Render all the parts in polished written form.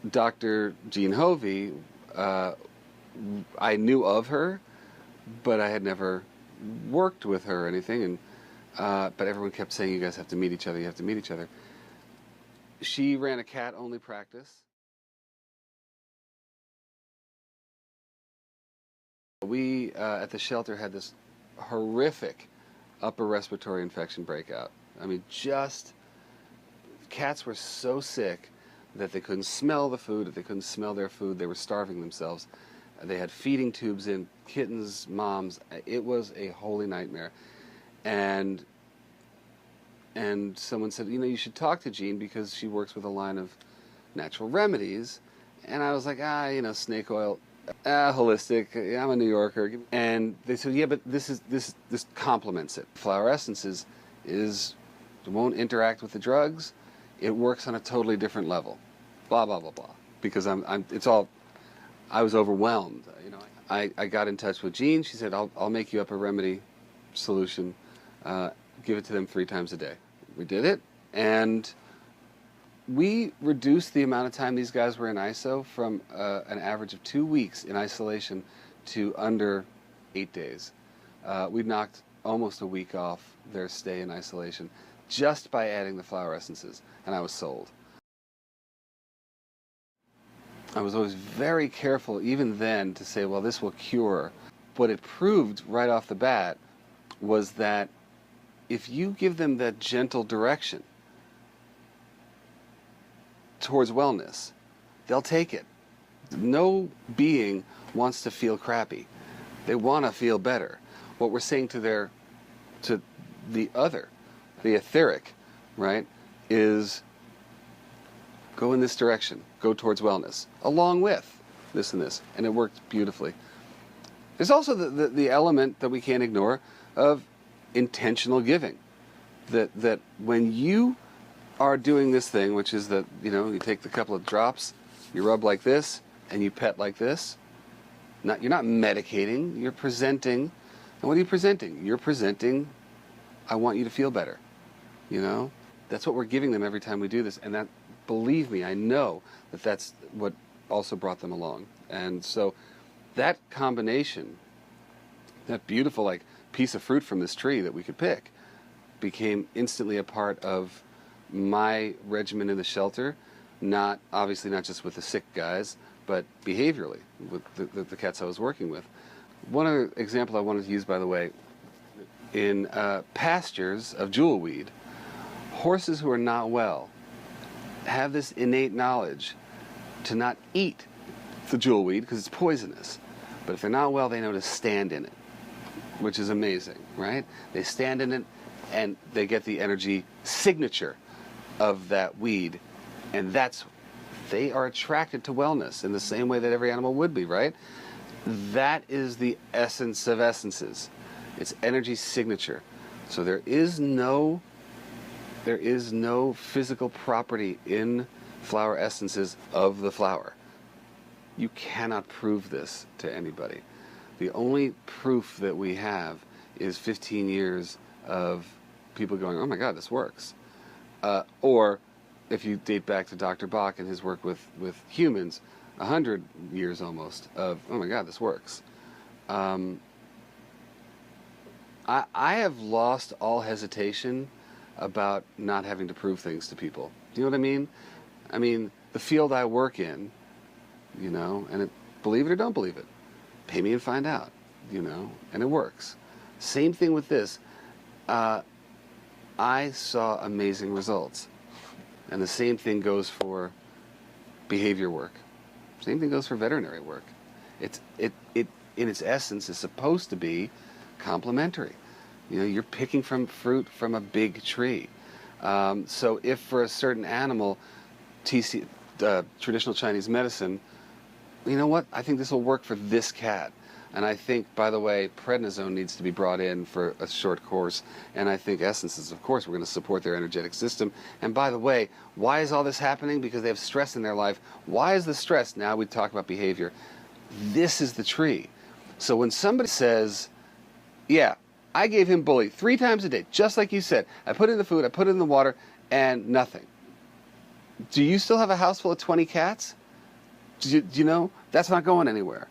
Dr. Jean Hovey, I knew of her, but I had never worked with her or anything. And but everyone kept saying, "You guys have to meet each other. You have to meet each other." She ran a cat-only practice. We at the shelter had this horrific upper respiratory infection breakout. I mean, just cats were so sick that they couldn't smell the food, that they couldn't smell their food. They were starving themselves. They had feeding tubes in, kittens, moms. It was a holy nightmare. And someone said, you should talk to Jean because she works with a line of natural remedies. And I was like, snake oil, holistic. I'm a New Yorker. And they said, yeah, but this complements it. Flower essences won't interact with the drugs. It works on a totally different level. Blah blah blah blah. Because I was overwhelmed. I got in touch with Jean. She said, I'll make you up a remedy solution. Give it to them 3 times a day. We did it, and we reduced the amount of time these guys were in ISO from an average of 2 weeks in isolation to under 8 days. We knocked almost a week off their stay in isolation just by adding the flower essences, and I was sold. I was always very careful, even then, to say, well, this will cure. What it proved right off the bat was that if you give them that gentle direction towards wellness, they'll take it. No being wants to feel crappy. They want to feel better. What we're saying to the other, the etheric, right, is go in this direction, go towards wellness, along with this and this, and it worked beautifully. There's also the element that we can't ignore of intentional giving. That when you are doing this thing, which is that, you take the couple of drops, you rub like this, and you pet like this, you're not medicating, you're presenting. And what are you presenting? You're presenting, I want you to feel better. That's what we're giving them every time we do this. And that, believe me, I know that that's what also brought them along. And so that combination, that beautiful piece of fruit from this tree that we could pick, became instantly a part of my regimen in the shelter. Obviously not just with the sick guys, but behaviorally with the cats I was working with. One other example I wanted to use, by the way, in pastures of jewelweed, horses who are not well have this innate knowledge to not eat the jewelweed because it's poisonous. But if they're not well, they know to stand in it, which is amazing, right? They stand in it and they get the energy signature of that weed, and they are attracted to wellness in the same way that every animal would be, right? That is the essence of essences. It's energy signature. So there is no physical property in flower essences of the flower. You cannot prove this to anybody. The only proof that we have is 15 years of people going, oh my God, this works. Or if you date back to Dr. Bach and his work with humans, 100 years almost of, oh my God, this works. I have lost all hesitation about not having to prove things to people. Do you know what I mean? I mean, the field I work in, and believe it or don't believe it, pay me and find out, and it works. Same thing with this. I saw amazing results. And the same thing goes for behavior work. Same thing goes for veterinary work. It in its essence is supposed to be complementary. You're picking from fruit from a big tree. So if for a certain animal, traditional Chinese medicine, you know what? I think this will work for this cat. And I think, by the way, prednisone needs to be brought in for a short course. And I think essences, of course, we're going to support their energetic system. And by the way, why is all this happening? Because they have stress in their life. Why is the stress? Now we talk about behavior. This is the tree. So when somebody says, yeah, I gave him bully 3 times a day, just like you said. I put it in the food, I put it in the water, and nothing. Do you still have a house full of 20 cats? Do you know? That's not going anywhere.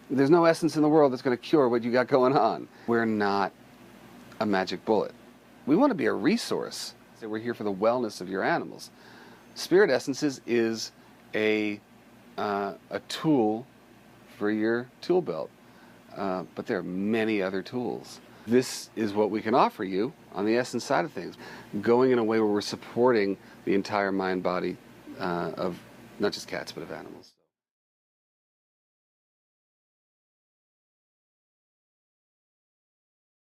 There's no essence in the world that's going to cure what you got going on. We're not a magic bullet. We want to be a resource. So we're here for the wellness of your animals. Spirit Essences is a tool for your tool belt, but there are many other tools. This is what we can offer you on the essence side of things, going in a way where we're supporting the entire mind-body of not just cats, but of animals.